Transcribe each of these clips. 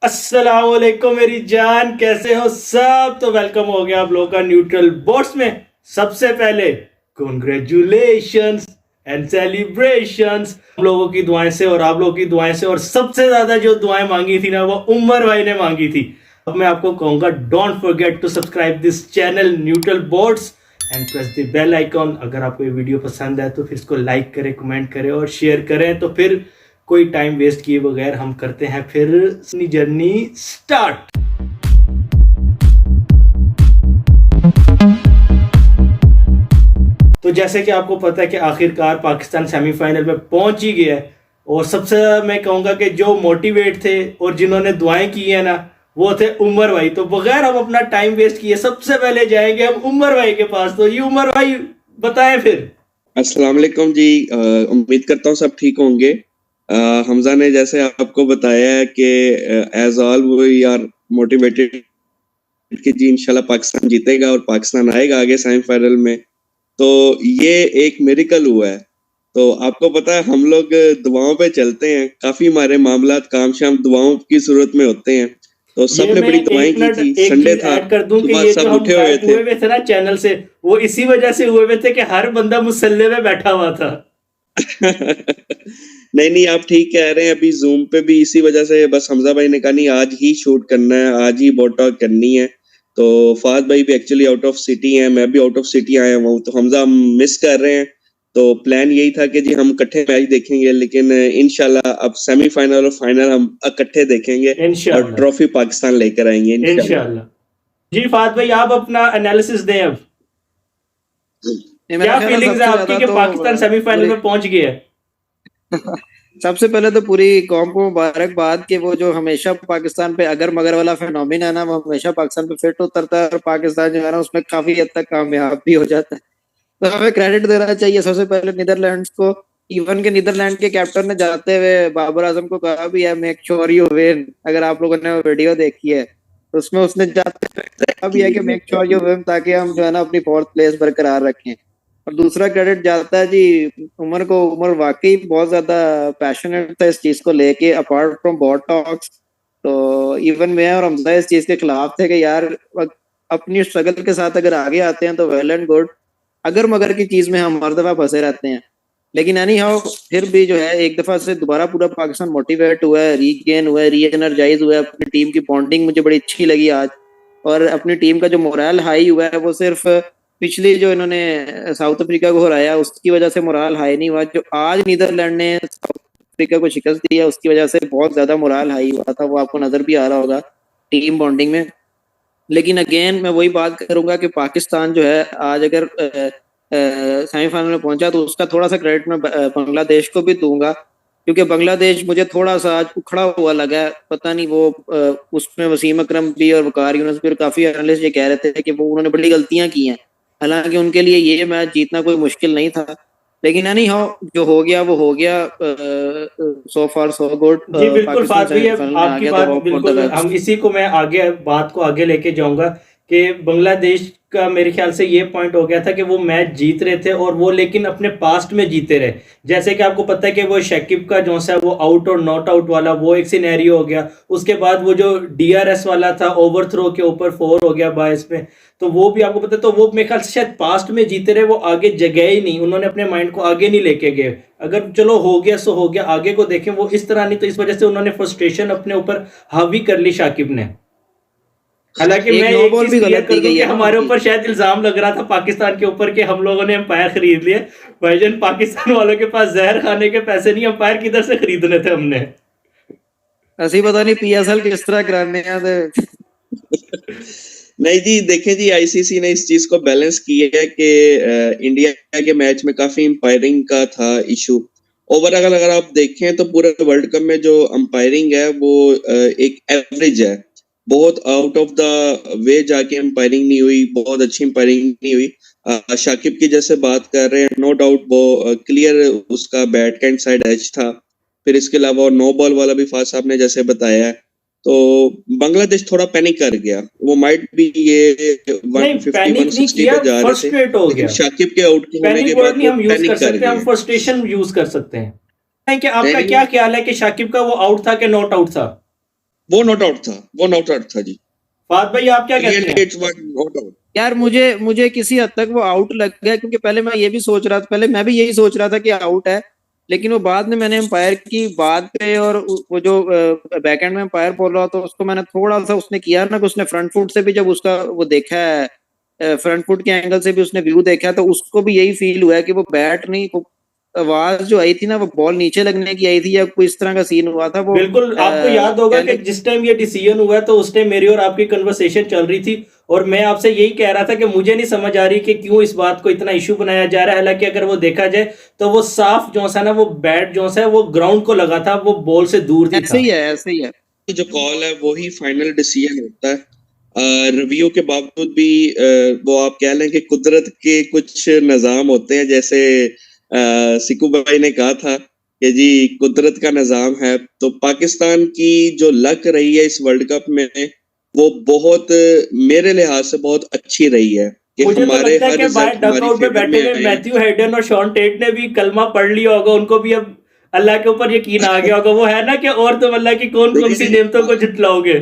अस्सलाम वालेकुम मेरी जान, कैसे हो सब। तो वेलकम हो गया आप लोगों का न्यूट्रल बोर्ड्स में। सबसे पहले कॉन्ग्रेचुलेशंस एंड सेलिब्रेशंस हम लोगों की दुआएं से और आप लोगों की दुआएं से, और सबसे ज्यादा जो दुआएं मांगी थी ना वो उमर भाई ने मांगी थी। अब मैं आपको कहूंगा don't forget to subscribe this channel Neutral Boards and press the bell icon. अगर आपको ये वीडियो पसंद है तो फिर इसको लाइक करें, कमेंट करें और शेयर करें। तो फिर कोई टाइम वेस्ट किए बगैर हम करते हैं फिर अपनी जर्नी स्टार्ट। तो जैसे कि आपको पता है कि आखिरकार पाकिस्तान सेमीफाइनल में पहुंच ही गया है, और सबसे मैं कहूंगा कि जो मोटिवेट थे और जिन्होंने दुआएं की है ना वो थे उमर भाई। तो बगैर हम अपना टाइम वेस्ट किए सबसे पहले जाएंगे हम उमर भाई के पास। तो ये उमर भाई बताएं फिर। अस्सलाम वालेकुम जी। उम्मीद करता हूँ सब ठीक होंगे। हमजा ने जैसे आपको बताया है कि as all we are motivated कि जी इंशाल्लाह पाकिस्तान जीतेगा और पाकिस्तान आएगा आगे सेमीफाइनल में। तो ये एक मिरेकल हुआ है। तो आपको पता है हम लोग दुआओं पे चलते हैं, काफी हमारे मामलात काम शाम दुआओं की सूरत में होते हैं। तो ये सबने मैं बड़ी दुआएं एक की मिनट थी, एक संडे चीज था, ऐड कर दूं कि सुबह ये जो सब हम उठे हुए गायब थे। हुए हुए थे ना चैनल से, वो इसी वजह से हुए हुए थे कि हर बंदा मुसल्ले में बैठा हुआ था। नहीं नहीं, आप ठीक कह रहे हैं। अभी जूम पे भी इसी वजह से बस हमजा भाई ने कहा नहीं आज ही शूट करना है, आज ही बोटॉक करनी है। तो फाद भाई भी एक्चुअली आउट ऑफ सिटी हैं, मैं भी आउट ऑफ सिटी आया हुआ हूँ, तो हमजा हम मिस कर रहे हैं। तो प्लान यही था कि जी हम इकट्ठे मैच देखेंगे, लेकिन इंशाल्लाह अब सेमीफाइनल और फाइनल हम इकट्ठे देखेंगे और इंशाल्लाह ट्रॉफी पाकिस्तान लेकर आएंगे इंशाल्लाह। इंशाल्लाह। जी फात भाई आप अपना एनालिसिस दें अब। नहीं, मेरा क्या ख्याल है फीलिंग्स है सबसे आपकी ज्यादा कि तो पाकिस्तान सेमीफाइनल पूरे में पहुंच गया है। सबसे पहले तो पूरी कौम को मुबारकबाद कि वो जो हमेशा पाकिस्तान पे अगर मगर वाला फिनोमिना है ना, वो हमेशा पाकिस्तान पे फिट उतरता है और पाकिस्तान जो है ना उसमें काफी हद तक कामयाब भी हो जाता है। तो हमें क्रेडिट देना चाहिए सबसे पहले नीदरलैंड्स को। इवन के नीदरलैंड के कैप्टन ने जाते हुए बाबर आजम को कहा भी है मेक श्योर यू विन। अगर आप लोगों ने वो वीडियो देखी है तो उसमें उसने जाते हुए कहा भी है कि मेक श्योर यू विन, ताकि हम जो है ना अपनी फोर्थ प्लेस बरकरार रखें। और दूसरा क्रेडिट जाता है जी उमर को। उमर वाकई बहुत ज्यादा पैशनेट था इस चीज को लेके, अपार्ट फ्रॉम बॉट टॉक्स। तो इवन मैं और हमजा इस चीज के खिलाफ थे कि यार अपनी स्ट्रगल के साथ अगर आगे आते हैं तो वेल एंड गुड, अगर मगर की चीज में हम हर दफा फंसे रहते हैं। लेकिन एनी हाउ फिर भी जो है एक दफा से दोबारा पूरा पाकिस्तान मोटिवेट हुआ है, रीगेन हुआ है, री एनर्जाइज हुआ है। अपनी टीम की बॉन्डिंग मुझे बड़ी अच्छी लगी आज। और अपनी टीम का जो मोरल हाई हुआ है वो सिर्फ पिछली जो इन्होंने साउथ अफ्रीका को हराया उसकी वजह से मोरल हाई नहीं हुआ। जो आज नीदरलैंड ने साउथ अफ्रीका को शिकस्त दिया उसकी वजह से बहुत ज्यादा मोरल हाई हुआ था, वो आपको नजर भी आ रहा होगा टीम बॉन्डिंग में। लेकिन अगेन मैं वही बात करूंगा कि पाकिस्तान जो है आज अगर सेमीफाइनल में पहुंचा तो उसका थोड़ा सा क्रेडिट मैं बांग्लादेश को भी दूंगा, क्योंकि बांग्लादेश मुझे थोड़ा सा आज उखड़ा हुआ लगा है। पता नहीं वो उसमें वसीम अकरम भी और वकार यूनुस भी और काफी एनालिस्ट ये कह रहे थे कि वो उन्होंने बड़ी गलतियां की हैं। हालांकि उनके लिए ये मैच जीतना कोई मुश्किल नहीं था। लेकिन एनी हाउ जो हो गया वो हो गया। सो फार सो गुड। जी बिल्कुल पाकिस्तान फात भाई, अब सेमीफाइनल में आ आपकी गया तो बात होप फॉर द बिल्कुल, हम बेस्ट। इसी को मैं आगे बात को आगे लेके जाऊंगा कि बांग्लादेश का मेरे ख्याल से ये पॉइंट हो गया था कि वो मैच जीत रहे थे और वो लेकिन अपने पास्ट में जीते रहे। जैसे कि आपको पता है कि वो शकीब का जो सा वो आउट और नॉट आउट वाला वो एक सिनेरियो हो गया। उसके बाद वो जो डीआरएस वाला था ओवर थ्रो के ऊपर 4 हो गया 22 में, तो वो भी आपको पता है। तो वो मेरे ख्याल से शायद पास्ट में जीते रहे, वो आगे जगह ही नहीं, उन्होंने अपने माइंड को आगे नहीं लेके गए। अगर चलो हो गया सो हो गया, आगे को देखें वो इस तरह नहीं। तो इस वजह से उन्होंने फ्रस्ट्रेशन अपने ऊपर हावी कर ली शाकिब ने। हालांकि एक मैं नो एक बॉल चीज भी क्लियर गलत कर दी दूं गई कि है ना हमारे उनकी। ऊपर शायद इल्जाम लग रहा था पाकिस्तान के ऊपर कि हम लोगों ने एम्पायर खरीद लिए। भाईजान पाकिस्तान वालों के पास जहर खाने के पैसे नहीं, एम्पायर किधर से खरीदने थे हमने। ਅਸੀਂ पता नहीं पीएसएल किस तरह कराने हैं नहीं जी, देखें जी आईसीसी ने इस चीज को बैलेंस किया है कि इंडिया के मैच में काफी अंपायरिंग का था इशू। ओवरऑल अगर आप देखें तो पूरे वर्ल्ड कप में जो अंपायरिंग है वो एक एवरेज है। बहुत आउट ऑफ द वे जाके अंपायरिंग नहीं हुई, बहुत अच्छी अंपायरिंग नहीं हुई। शाकिब की जैसे बात कर रहे हैं, नो डाउट वो क्लियर उसका बैट हैंड साइड एज था। फिर इसके अलावा नो बॉल वाला भी फास्ट साहब ने जैसे बताया है। तो बांग्लादेश थोड़ा पैनिक कर गया, वो माइट भी ये नहीं 150 पैनिक नहीं 160 किया, पे जा रहे थे, फ्रस्ट्रेट हो लेकिन गया। शाकिब के आउट होने के पैनिक वर्ड बाद नहीं वो हम यूज कर पैनिक कर सकते, हम गए। फ्रस्ट्रेशन यूज कर सकते हैं। कि आपका नहीं क्या ख्याल है कि शाकिब का वो आउट था कि नॉट आउट था। वो नॉट आउट था, वो नॉट आउट था जी। फाद भाई आप क्या कहते हैं? Clearly it's one not out. यार मुझे किसी हद तक वो आउट लग गया, क्योंकि पहले मैं ये भी सोच रहा था, पहले मैं भी यही सोच रहा था कि आउट है, लेकिन वो बाद में मैंने एम्पायर की बात पे और वो जो बैकएंड में एम्पायर बोल रहा था उसको मैंने थोड़ा सा, उसने किया ना कि उसने फ्रंट फुट से भी जब उसका वो देखा है, फ्रंट फुट के एंगल से भी उसने व्यू देखा है, तो उसको भी यही फील हुआ है कि वो बैट नहीं, वो आवाज जो आई थी ना, वो बॉल नीचे लगने की आई थी या कोई इस तरह का सीन हुआ था वो बिल्कुल, आपको याद होगा कि कहने। जिस टाइम ये डिसीजन हुआ तो उस टाइम मेरी और आपकी कन्वर्सेशन चल रही थी और मैं आपसे यही कह रहा था कि मुझे नहीं समझ आ रही कि क्यों इस बात को इतना इशू बनाया जा रहा है। हालांकि अगर वो देखा जाए तो वो साफ जो सा ना, वो बैट जो सा है वो ग्राउंड को लगा था, वो बॉल से दूर ही ऐसे था। ही है, ऐसे ही है। जो कॉल है वो ही फाइनल डिसीजन होता है। रिव्यू के बावजूद भी वो आप कह लें कि कुदरत के कुछ निज़ाम होते हैं, जैसे सिकू भाई ने कहा था कि जी कुदरत का निज़ाम है। तो पाकिस्तान की जो लक रही है इस वर्ल्ड कप में, वो बहुत मेरे लिहाज से बहुत अच्छी रही है कि मुझे तो हमारे लगता है हर कि बाहर रिजल्ट हमारी डगआउट में फेवर बैठे में हुए आए। मैथ्यू हेडन और शॉन टेट ने भी कलमा पढ़ लिया होगा, उनको भी अब अल्लाह के ऊपर यकीन आ गया होगा। वो है ना कि और तुम अल्लाह की कौन कौन सी नेमतों को झुटलाओगे।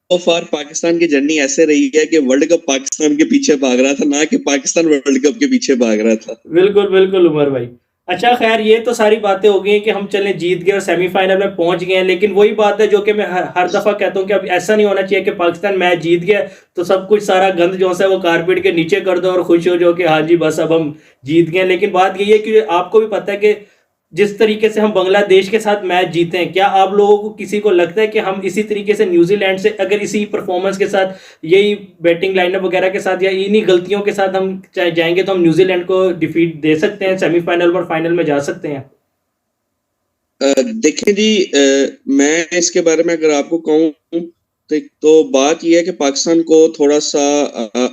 तो फार पाकिस्तान की जर्नी ऐसे रही है कि वर्ल्ड कप पाकिस्तान के पीछे भाग रहा था, ना कि पाकिस्तान वर्ल्ड कप के पीछे भाग रहा था। बिल्कुल बिल्कुल उमर भाई। अच्छा खैर, ये तो सारी बातें हो गई हैं कि हम चले जीत गए और सेमीफाइनल में पहुंच गए हैं, लेकिन वही बात है जो कि मैं हर दफा कहता हूँ कि अब ऐसा नहीं होना चाहिए कि पाकिस्तान मैच जीत गया तो सब कुछ सारा गंद जो है वो कारपेट के नीचे कर दो और खुश हो जाओ कि हाँ जी बस अब हम जीत गए। लेकिन बात यही है कि आपको भी पता है कि जिस तरीके से हम बांग्लादेश के साथ मैच जीते हैं, क्या आप लोगों को किसी को लगता है कि हम इसी तरीके से न्यूजीलैंड से अगर इसी परफॉर्मेंस के साथ, यही बैटिंग लाइनअप वगैरह के साथ या इन्हीं गलतियों के साथ हम चाहे जाएंगे तो हम न्यूजीलैंड को डिफीट दे सकते हैं, सेमीफाइनल और फाइनल में जा सकते हैं? देखिए जी, मैं इसके बारे में अगर आपको कहूँ तो बात यह है कि पाकिस्तान को थोड़ा सा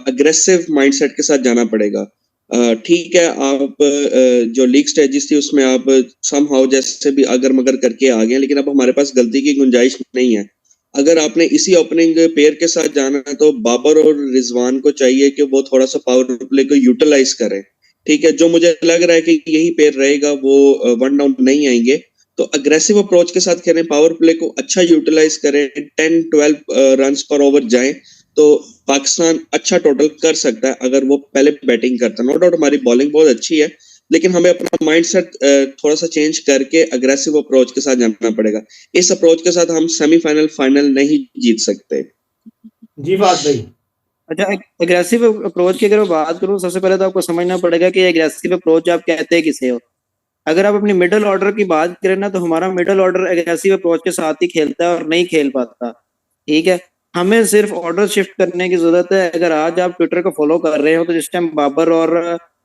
अग्रेसिव माइंडसेट के साथ जाना पड़ेगा। ठीक है, आप जो लीग स्टेजेस थी उसमें आप समहाउ जैसे भी अगर मगर करके आ गए, लेकिन अब हमारे पास गलती की गुंजाइश नहीं है। अगर आपने इसी ओपनिंग पेयर के साथ जाना है तो बाबर और रिजवान को चाहिए कि वो थोड़ा सा पावर प्ले को यूटिलाइज करें। ठीक है, जो मुझे लग रहा है कि यही पेयर रहेगा, वो वन डाउन नहीं आएंगे। तो अग्रेसिव अप्रोच के साथ खेलें, पावर प्ले को अच्छा यूटिलाइज करें, 10-12 रन्स पर ओवर जाएं तो पाकिस्तान अच्छा टोटल कर सकता है अगर वो पहले बैटिंग करता है। नो डाउट हमारी बॉलिंग बहुत अच्छी है, लेकिन हमें अपना माइंडसेट थोड़ा सा चेंज करके अग्रेसिव अप्रोच के साथ जाना पड़ेगा। इस अप्रोच के साथ हम सेमीफाइनल फाइनल नहीं जीत सकते। जी फात भाई। अच्छा, एग्रेसिव अप्रोच की अगर मैं बात करूं, सबसे पहले तो आपको समझना पड़ेगा कि एग्रेसिव अप्रोच आप कहते हैं किसे हो। अगर आप अपनी मिडिल ऑर्डर की बात करें ना, तो हमारा मिडिल ऑर्डर एग्रेसिव अप्रोच के साथ ही खेलता है और नहीं खेल पाता। ठीक है, हमें सिर्फ ऑर्डर शिफ्ट करने की जरूरत है। अगर आज आप ट्विटर को फॉलो कर रहे हो, तो जिस टाइम बाबर और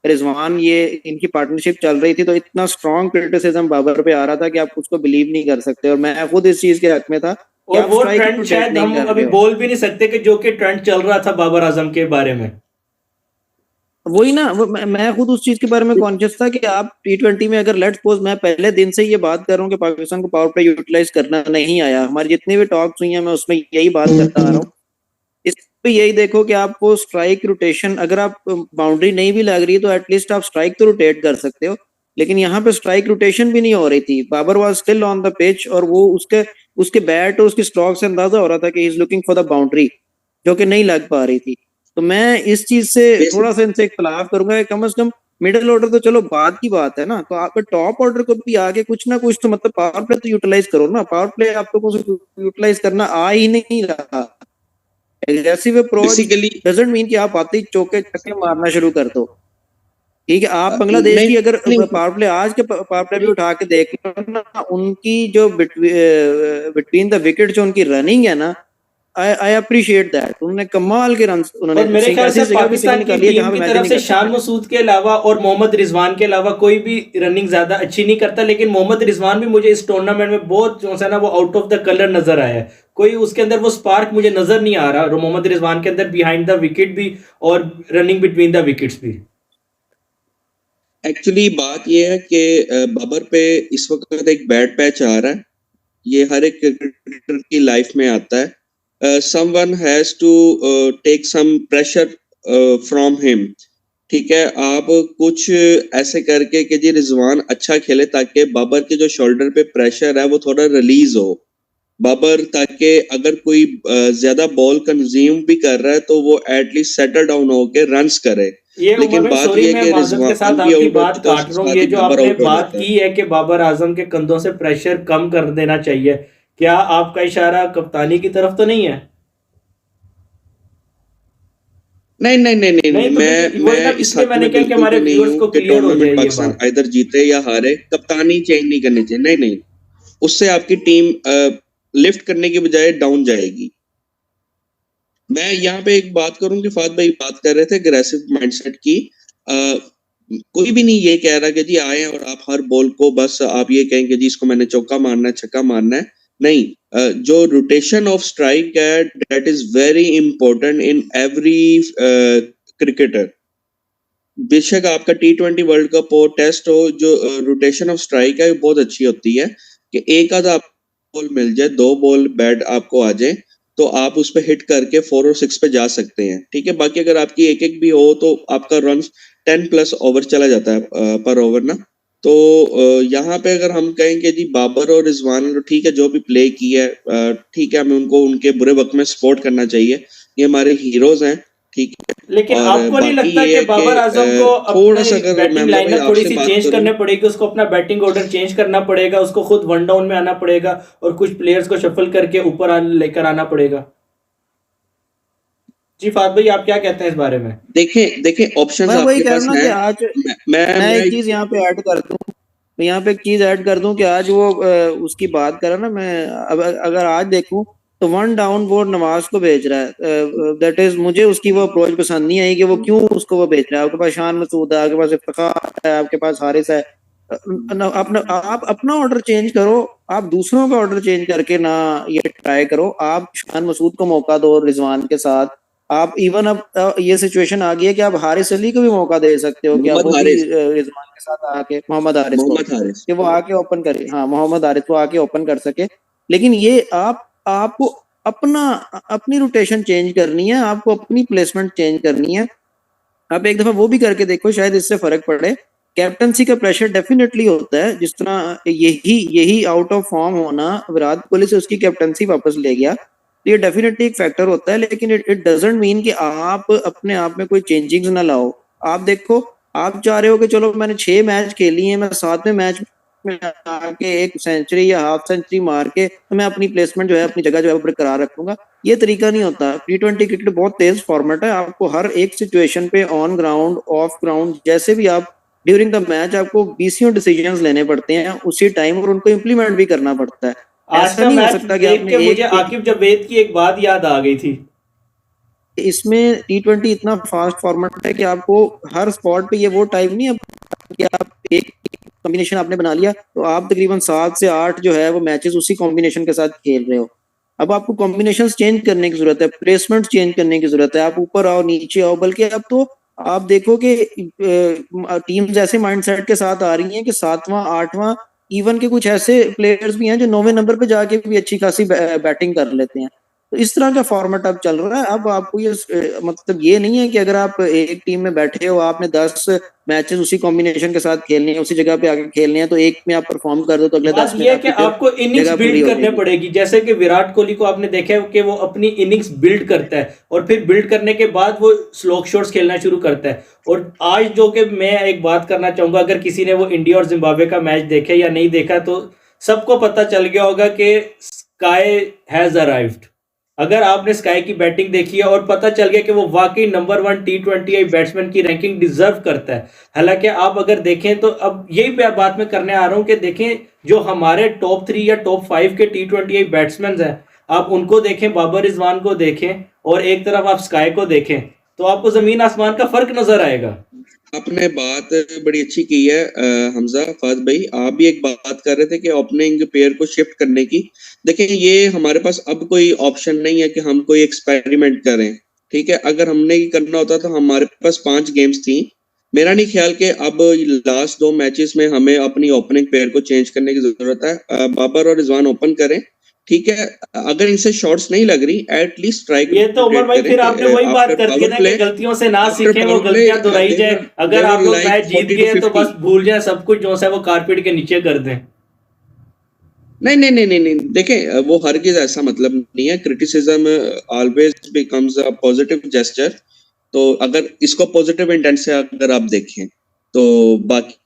रिजवान ये इनकी पार्टनरशिप चल रही थी, तो इतना स्ट्रॉन्ग क्रिटिसिज्म बाबर पे आ रहा था कि आप उसको बिलीव नहीं कर सकते, और मैं खुद इस चीज के हक में था कि और आप वो स्ट्राइक ट्रेंड रोटेट शायद नहीं हम कर अभी रहे हो। बोल भी नहीं सकते कि जो कि ट्रेंड चल रहा था बाबर आजम के बारे में। वही ना, मैं खुद उस चीज के बारे में कॉन्शियस था कि आप T20 में अगर लेट्स सपोज, मैं पहले दिन से ये बात कर रहा हूँ कि पाकिस्तान को पावर प्ले यूटिलाइज करना नहीं आया, हमारी जितनी भी टॉक्स हुई हैं मैं उसमें यही बात करता आ रहा हूँ। इस पे यही देखो कि आपको स्ट्राइक रोटेशन, अगर आप बाउंड्री नहीं भी लग रही तो एटलीस्ट आप स्ट्राइक तो रोटेट कर सकते हो, लेकिन यहाँ पे स्ट्राइक रोटेशन भी नहीं हो रही थी। Babar was still on the pitch, और वो उसके उसके बैट और उसकी स्ट्रोक से अंदाजा हो रहा था कि he is looking for the boundary, जो कि नहीं लग पा रही थी। तो मैं इस चीज से थोड़ा सा इनसे इख्तलाफ करूंगा कि कम से कम मिडिल ऑर्डर तो चलो बात की बात है ना, तो आप टॉप ऑर्डर को भी आगे कुछ ना कुछ तो मतलब पावर प्ले तो यूटिलाइज करो ना। पावर प्ले आप लोगों से यूटिलाइज करना आ ही नहीं रहा। Aggressive approach basically doesn't mean कि आप आते ही चौके छक्के मारना शुरू कर दो। ठीक है, आप बांग्लादेश नहीं की अगर नहीं पावर प्ले, आज के पावर प्ले भी उठा के देख लो ना, उनकी जो बिटवीन द विकेट जो उनकी रनिंग है ना, आई अप्रिशिएट दैट। उन्होंने कमाल के रन, और उन्होंने मेरे ख्याल ऐसी से जगह भी सिंगल पाकिस्तान की निकाली है टीम जहां पे की मैच ही तरफ नहीं से कर शान सकते। मसूद के अलावा और मोहम्मद रिजवान के अलावा कोई भी रनिंग ज्यादा अच्छी नहीं करता, लेकिन मोहम्मद रिजवान भी मुझे इस टूर्नामेंट में बहुत जो है ना वो आउट ऑफ द कलर नजर आया है। कोई उसके अंदर वो स्पार्क मुझे नजर नहीं आ रहा मोहम्मद रिजवान के अंदर, बिहाइंड द विकेट भी और रनिंग बिटवीन द विकेट्स भी। एक्चुअली बात यह है कि बाबर पे इस वक्त एक बैड पैच आ रहा है। ये हर एक क्रिकेटर की लाइफ में आता है। Someone has to take some pressure from him. ठीक है, आप कुछ ऐसे करके कि जी रिजवान अच्छा खेले ताकि बाबर के जो शोल्डर पे प्रेशर है वो थोड़ा रिलीज हो। बाबर, ताकि अगर कोई ज्यादा बॉल कंज्यूम भी कर रहा है तो वो एटलीस्ट सेटल डाउन होके रन्स करे। ये उमर लेकिन भाई, बात सॉरी ये है मैं कि माजरत के रिजवान साथ भी आपकी आउट हो बात जाता है, काट उसके रहा हूँ। साथ ये ही जो बाबर आपने आउट हो बात जाता है। की है कि बाबर आजम के कंधों से प्रेशर कम कर देना चाहिए, क्या आपका इशारा कप्तानी की तरफ तो नहीं है? नहीं नहीं नहीं नहीं नहीं, नहीं तो देखिए वही ना, मैं इस इसलिए हक मैंने में कहा कि बिल्कुल हमारे भी नहीं व्यूअर्स हूँ को कि क्लियर हो टूर्नामेंट जाए ये पाकिस्तान बात। इधर जीते या हारे, कप्तानी चेंज नहीं करनी चाहिए। नहीं नहीं, उससे आपकी टीम लिफ्ट करने की बजाय डाउन जाएगी। मैं यहाँ पे एक बात करूं कि फाद भाई बात कर रहे थे अग्रेसिव माइंडसेट की। अ, कोई भी नहीं ये कह रहा कि जी आए और आप हर बॉल को बस आप ये कहेंगे जी इसको मैंने चौका मारना है, छक्का मारना है। नहीं, जो रोटेशन ऑफ स्ट्राइक है that is very important in every cricketer. बेशक आपका T20 वर्ल्ड कप हो, टेस्ट हो, जो रोटेशन ऑफ स्ट्राइक है वो बहुत अच्छी होती है कि एक आधा बॉल मिल जाए, दो बॉल बैट आपको आ जाए तो आप उस पे हिट करके 4 और 6 पे जा सकते हैं। ठीक है, बाकी अगर आपकी एक एक भी हो तो आपका रन 10 प्लस ओवर चला जाता है पर ओवर ना। तो यहाँ पे अगर हम कहेंगे जी बाबर और रिजवान ठीक है जो भी प्ले की है, ठीक है, हमें उनको उनके बुरे वक्त में सपोर्ट करना चाहिए, ये हमारे हीरोज हैं। ठीक है, लेकिन और आपको नहीं बाकी लगता ये कि है कि बाबर आजम को थोड़ा सा अपनी अगर मैं बैटिंग हमजा भाई लाइनअप थोड़ी आपसे सी बात चेंज करूं, करनी पड़ेगी, उसको अपना बैटिंग ऑर्डर चेंज करना पड़ेगा, उसको खुद वन डाउन में आना पड़ेगा और कुछ प्लेयर्स को शफल करके ऊपर लेकर आना पड़ेगा? जी फात भाई, आप क्या कहते हैं इस बारे में? देखें देखें ऑप्शंस मैं वही आपके कह रहा पास हूँ ना कि हैं। आज मैं मैं एक चीज यहाँ पे ऐड कर दूं। मैं यहाँ पे एक चीज ऐड कर दूं कि आज वो उसकी बात करा ना, मैं अब अगर आज देखूं तो वन डाउन वो नवाज को भेज रहा है। दैट इज, मुझे उसकी वो अप्रोच पसंद नहीं आई कि वो क्यों उसको वो भेज रहा है। आपके पास शान मसूद है, आपके पास इफ्तिखार है, आपके पास हारिस है। अपना आप अपना ऑर्डर चेंज करो। आप दूसरों का ऑर्डर चेंज करके ना ये ट्राई करो। आप शान मसूद को मौका दो रिजवान के साथ। आप इवन अब ये सिचुएशन आ गई है कि आप हारिस अली को भी मौका दे सकते हो कि आप मोहम्मद वो भी हारिस, रिजवान के साथ आके, मोहम्मद हारिस को, मोहम्मद हारिस कि वो आके ओपन करे। हाँ, मोहम्मद हारिस को आके ओपन कर सके। लेकिन ये आपको अपना अपनी रोटेशन चेंज करनी है, आपको अपनी प्लेसमेंट चेंज करनी है। आप एक दफा वो भी करके देखो, शायद इससे फर्क पड़े। कैप्टनसी का प्रेशर डेफिनेटली होता है, जिस तरह यही यही आउट ऑफ फॉर्म होना विराट कोहली से उसकी कैप्टनसी वापस ले गया, तो ये डेफिनेटली एक फैक्टर होता है। लेकिन इट डजंट मीन कि आप अपने आप में कोई चेंजिंग्स ना लाओ। आप देखो, आप चाह रहे हो कि चलो मैंने 6 मैच खेली है, मैं 7वें मैच में आके एक सेंचुरी या हाफ सेंचुरी मार के तो मैं अपनी प्लेसमेंट जो है, अपनी जगह जो है बरकरार रखूंगा। ये तरीका नहीं होता। T20 क्रिकेट बहुत तेज फॉर्मेट है। आपको हर एक सिचुएशन पे ऑन ग्राउंड, ऑफ ग्राउंड, जैसे भी आप ड्यूरिंग द मैच आपको बीसियों डिसीजंस लेने पड़ते हैं उसी टाइम, और उनको इम्प्लीमेंट भी करना पड़ता है। आज ऐसा का नहीं हो मैच सकता कि देख आपने के मुझे एक आकिब जावेद की एक बात याद आ गई थी। इसमें T20 इतना फास्ट फॉर्मेट है कि आपको हर स्पॉट पे ये वो टाइम नहीं है कि आप एक कॉम्बिनेशन आपने बना लिया तो आप तकरीबन 7 से 8 जो है वो मैचेस उसी कॉम्बिनेशन के साथ खेल रहे हो। अब आपको कॉम्बिनेशन चेंज करने की जरूरत है, प्लेसमेंट चेंज करने की जरूरत है। आप ऊपर आओ, नीचे आओ, बल्कि अब तो आप देखो कि टीम्स ऐसे माइंडसेट के साथ आ रही हैं कि 7वां 8वां, इवन के कुछ ऐसे प्लेयर्स भी हैं जो 9वें नंबर पे जाके भी अच्छी खासी बैटिंग कर लेते हैं। तो इस तरह का फॉर्मेट अब चल रहा है। अब आपको ये मतलब ये नहीं है कि अगर आप एक टीम में बैठे हो, आपने 10 मैचेस उसी कॉम्बिनेशन के साथ खेलने हैं, उसी जगह पे आके खेलने हैं, तो एक में आप परफॉर्म कर दो तो अगले बात 10 में यह है कि आपकी फिर आपको इनिंग्स जगह पूरी बिल्ड हो करने जाएगी। पड़ेगी, जैसे कि विराट कोहली को आपने देखा है कि वो अपनी इनिंग्स बिल्ड करता है और फिर बिल्ड करने के बाद वो स्लोक शॉट्स खेलना शुरू करता है। और आज जो कि मैं एक बात करना चाहूंगा, अगर किसी ने वो इंडिया और जिम्बाब्वे का मैच देखा या नहीं देखा तो सबको पता चल गया होगा कि स्काई हैज अराइव्ड। अगर आपने स्काई की बैटिंग देखी है और पता चल गया कि वो वाकई नंबर 1 T20 बैट्समैन की रैंकिंग डिजर्व करता है। हालांकि आप अगर देखें तो अब यही बात मैं करने आ रहा हूं कि देखें जो हमारे टॉप 3 या टॉप 5 के T20 बैट्समैन हैं, आप उनको देखें, बाबर रिजवान को देखें और एक तरफ आप स्काई को देखें, तो आपको जमीन आसमान का फर्क नजर आएगा। आपने बात बड़ी अच्छी की है हमजा फाज भाई। आप भी एक बात कर रहे थे कि ओपनिंग पेयर को शिफ्ट करने की। देखिए ये हमारे पास अब कोई ऑप्शन नहीं है कि हम कोई एक्सपेरिमेंट करें। ठीक है, अगर हमने ये करना होता तो हमारे पास 5 गेम्स थी। मेरा नहीं ख्याल कि अब लास्ट 2 मैचेस में हमें अपनी ओपनिंग पेयर को चेंज करने की जरूरत है। बाबर और रिजवान ओपन करें, ठीक है, अगर इनसे शॉट्स नहीं लग रही एटलीस्ट स्ट्राइक ये तो उमर रोटेट भाई करें फिर कि आपने वही बात आफ्टर कर दी पावर ना कि प्ले, गलतियों से ना आफ्टर सीखें, वो पावर प्ले गलतियां दोहराई जाए। अगर they आप were लोग like मैच जीत 40 to गए तो 50। बस भूल जाए सब कुछ, जो है वो कारपेट के नीचे कर दें। नहीं नहीं नहीं नहीं नहीं, देखें वो हरगिज ऐसा मतलब नहीं है, criticism always becomes a positive gesture. तो अगर इसको पॉजिटिव इंटेंट से अगर आप देखें तो बाकी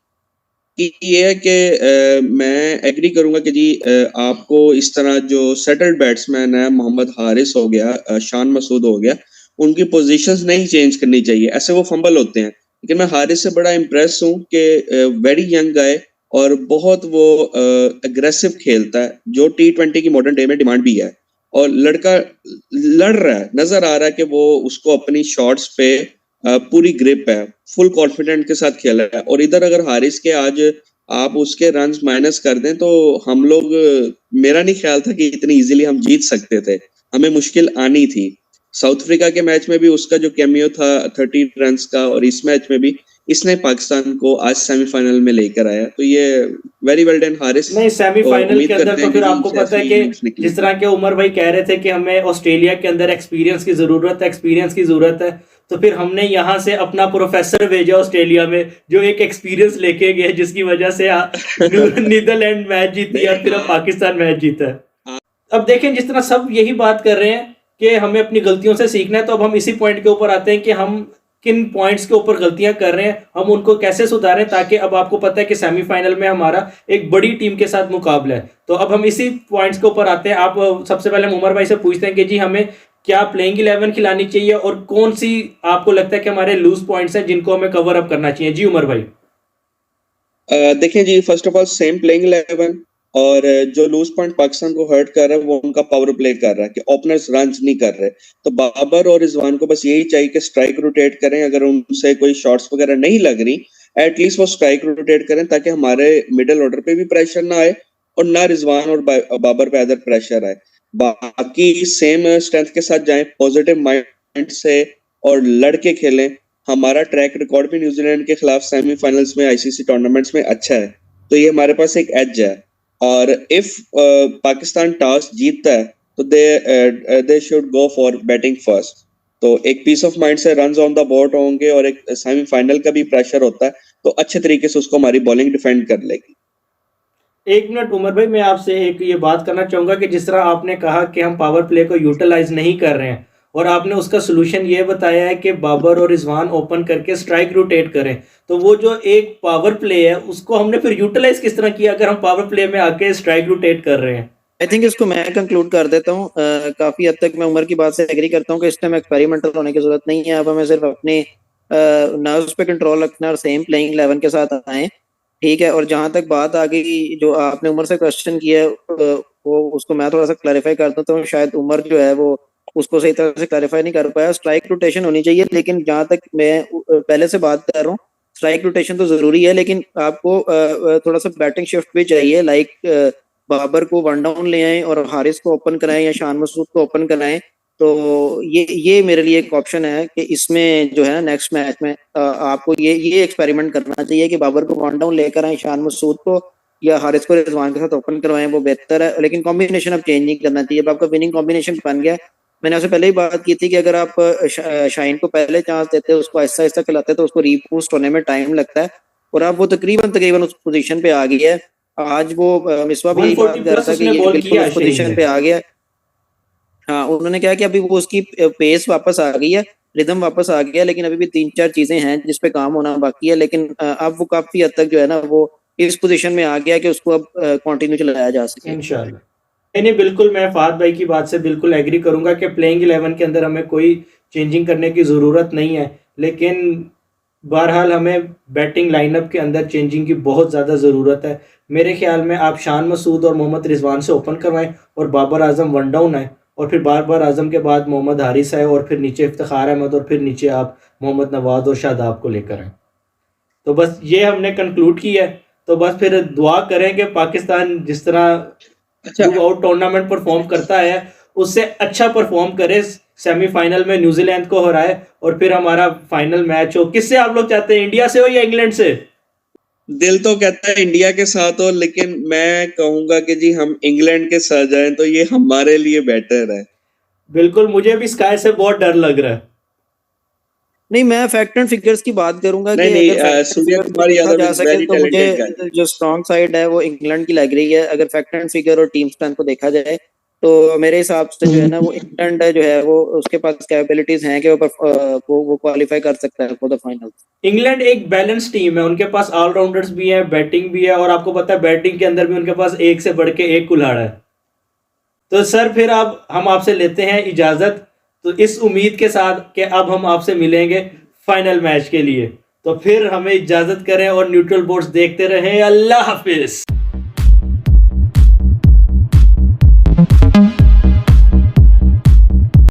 ये है कि मैं एग्री करूंगा कि जी आपको इस तरह जो सेटल्ड बैट्समैन है, मोहम्मद हारिस हो गया, शान मसूद हो गया, उनकी पोजीशंस नहीं चेंज करनी चाहिए, ऐसे वो फंबल होते हैं। लेकिन मैं हारिस से बड़ा इम्प्रेस हूँ कि वेरी यंग गाय और बहुत वो अग्रेसिव खेलता है, जो T20 की मॉडर्न डे में डिमांड भी है। और लड़का लड़ रहा है, नजर आ रहा है कि वो उसको अपनी शॉट्स पे पूरी ग्रिप है, फुल कॉन्फिडेंट के साथ खेल रहा है। और इधर अगर हारिस के आज आप उसके रन्स माइनस कर दें तो हम लोग, मेरा नहीं ख्याल था कि इतनी इजीली हम जीत सकते थे, हमें मुश्किल आनी थी। साउथ अफ्रीका के मैच में भी उसका जो कैमियो था 30 रन्स का, और इस मैच में भी इसने पाकिस्तान को आज सेमीफाइनल में लेकर आया। तो ये वेरी वेल डन हारिस, नहीं, और सेमीफाइनल के उम्मीद अंदर करते तो हैं कि फिर जी आपको इनसे पता है ऐसी कि इनिंग्स जिस निकलेगी। तरह के उमर भाई कह रहे थे कि हमें ऑस्ट्रेलिया के अंदर एक्सपीरियंस की जरूरत है, तो फिर हमने यहाँ से अपना प्रोफेसर भेजा ऑस्ट्रेलिया में, जो एक एक्सपीरियंस लेके गए, जिसकी वजह से नीदरलैंड मैच जीती नहीं और फिर अब आप पाकिस्तान मैच जीता है। आप अब देखें, जिस तरह सब यही बात कर रहे हैं कि हमें अपनी गलतियों से सीखना है, तो अब हम इसी पॉइंट के ऊपर आते हैं कि हम किन पॉइंट्स के ऊपर गलतियां कर रहे हैं, हम उनको कैसे सुधारें, ताकि अब आपको पता है कि सेमीफाइनल में हमारा एक बड़ी टीम के साथ मुकाबला है। तो अब हम इसी पॉइंट्स के ऊपर आते हैं। आप सबसे पहले हम उमर भाई से पूछते हैं कि जी हमें क्या प्लेइंग 11 खिलानी चाहिए, और कौन सी आपको लगता है कि हमारे लूज पॉइंट्स हैं जिनको हमें कवर अप करना चाहिए। जी उमर भाई। देखें जी, first of all same playing 11, और जो लूज पॉइंट पाकिस्तान को हर्ट कर रहा है वो उनका पावर प्ले कर रहा है कि ओपनर्स रन नहीं कर रहे। तो बाबर और रिजवान को बस यही चाहिए कि स्ट्राइक रोटेट करें, अगर उनसे कोई शॉट्स वगैरह नहीं लग रही, एटलीस्ट वो स्ट्राइक रोटेट करें, ताकि हमारे मिडिल ऑर्डर पे भी प्रेशर ना आए और ना रिजवान और बाबर पे अदर प्रेशर आए। बाकी सेम स्ट्रेंथ के साथ जाएं, पॉजिटिव माइंड से, और लड़के खेलें। हमारा ट्रैक रिकॉर्ड भी न्यूजीलैंड के खिलाफ सेमीफाइनल्स में आईसीसी टूर्नामेंट्स में अच्छा है, तो ये हमारे पास एक एज है। और इफ पाकिस्तान टॉस जीतता है तो they should go for batting first. तो एक पीस ऑफ माइंड से रन्स ऑन द बोर्ड होंगे, और एक सेमीफाइनल का भी प्रेशर होता है, तो अच्छे तरीके से उसको हमारी बॉलिंग डिफेंड कर लेगी। एक मिनट उमर भाई, मैं आपसे एक ये बात करना चाहूंगा कि जिस तरह आपने कहा कि हम पावर प्ले को यूटिलाइज नहीं कर रहे हैं, और आपने उसका सोल्यूशन ये बताया है कि बाबर और रिजवान ओपन करके स्ट्राइक रोटेट करें, तो वो जो एक पावर प्ले है उसको हमने फिर यूटिलाइज किस तरह किया अगर हम पावर प्ले में आके स्ट्राइक रोटेट कर रहे हैं। आई थिंक इसको मैं कंक्लूड कर देता हूँ। काफी हद तक मैं उमर की बात से एग्री करता हूँ कि इस टाइम एक्सपेरिमेंटल होने की जरूरत नहीं है। अब हमें सिर्फ अपने नर्व्स पे कंट्रोल रखना और सेम प्लेइंग 11 के साथ आए, ठीक है। और जहां तक बात आ गई जो आपने उमर से क्वेश्चन किया है, वो उसको मैं थोड़ा सा क्लैरिफाई कर देता हूँ। शायद उमर जो है वो उसको सही तरह से क्लैरिफाई नहीं कर पाया। स्ट्राइक रोटेशन होनी चाहिए, लेकिन जहां तक मैं पहले से बात कर रहा हूँ, स्ट्राइक रोटेशन तो जरूरी है, लेकिन आपको थोड़ा सा बैटिंग शिफ्ट भी चाहिए। लाइक बाबर को वन डाउन ले आए और हारिस को ओपन कराएं या शान मसूद को ओपन कराएं। तो ये मेरे लिए एक ऑप्शन है कि इसमें जो है ना नेक्स्ट मैच में आपको ये एक्सपेरिमेंट करना चाहिए कि बाबर को वन डाउन लेकर आए, शान मसूद को या हारिस को रिजवान के साथ ओपन करवाएं, वो बेहतर है। लेकिन कॉम्बिनेशन अब चेंज नहीं करना चाहिए। अब आपका विनिंग कॉम्बिनेशन बन गया। मैंने आपसे पहले ही बात की थी कि अगर आप शाइन को पहले चांस देते हैं, उसको आहिस्ता आहिस्ता खिलाते हैं, तो उसको रीबूस्ट होने में टाइम लगता है। और अब वो तकरीबन तकरीबन उस पोजीशन पे आ गई है। आज वो मिसबा भी यही बात 140 कर रहा प्लस था कि उसने ये बॉल बिल्कुल किया उस है शाहीन पोजीशन ने। पे आ गया। हाँ, उन्होंने कहा कि अभी वो उसकी पेस वापस आ गई है, रिदम वापस आ गया, लेकिन अभी भी तीन चार चीजें हैं जिस पे काम होना बाकी है। लेकिन अब वो काफी हद तक जो है ना वो इस पोजीशन में आ गया कि उसको अब कंटिन्यू चलाया जा सके। इंशाल्लाह। नहीं नहीं, बिल्कुल मैं फाद भाई की बात से बिल्कुल एग्री करूंगा कि प्लेइंग 11 के अंदर हमें कोई चेंजिंग करने की ज़रूरत नहीं है, लेकिन बहरहाल हमें बैटिंग लाइनअप के अंदर चेंजिंग की बहुत ज़्यादा ज़रूरत है। मेरे ख्याल में आप शान मसूद और मोहम्मद रिजवान से ओपन करवाएं, और बाबर आजम वन डाउन आए, और फिर बाबर आजम के बाद मोहम्मद हारिस आए, और फिर नीचे इफ्तिखार अहमद, और फिर नीचे आप मोहम्मद नवाज और शादाब को लेकर आए। तो बस ये हमने कंक्लूड किया है। तो बस फिर दुआ करें कि पाकिस्तान जिस तरह अच्छा, थ्रू आउट टूर्नामेंट परफॉर्म करता है उससे अच्छा परफॉर्म करे, सेमीफाइनल में न्यूजीलैंड को हराए, और फिर हमारा फाइनल मैच हो। किससे आप लोग चाहते हैं, इंडिया से हो या इंग्लैंड से? दिल तो कहता है इंडिया के साथ हो, लेकिन मैं कहूंगा कि जी हम इंग्लैंड के साथ जाएं तो ये हमारे लिए बेटर है। बिल्कुल, मुझे भी स्काई से बहुत डर लग रहा है। नहीं, मैं फैक्ट एंड फिगर्स की बात करूंगा कि नहीं अगर fact and Surya figures Kumar देखा यादव जा इज सके वेरी तो मुझे टैलेंटेड गाय। जो स्ट्रॉन्ग साइड है वो इंग्लैंड की लग रही है। अगर फैक्ट एंड फिगर और टीम स्ट्रेंथ को देखा जाए तो मेरे हिसाब से जो है ना वो इंग्लैंड जो है वो उसके पास कैपेबिलिटीज हैं कि वो क्वालिफाई कर सकता है फॉर द फाइनल। इंग्लैंड एक बैलेंस टीम है, उनके पास ऑलराउंडर्स भी हैं, बैटिंग भी है, और आपको पता है बैटिंग के अंदर भी उनके पास एक से बढ़ के एक कुल्हाड़ है। तो सर फिर अब हम आपसे लेते हैं इजाजत, तो इस उम्मीद के साथ कि अब हम आपसे मिलेंगे फाइनल मैच के लिए। तो फिर हमें इजाजत करें और न्यूट्रल बोर्ड्स देखते रहें। अल्लाह हाफिज।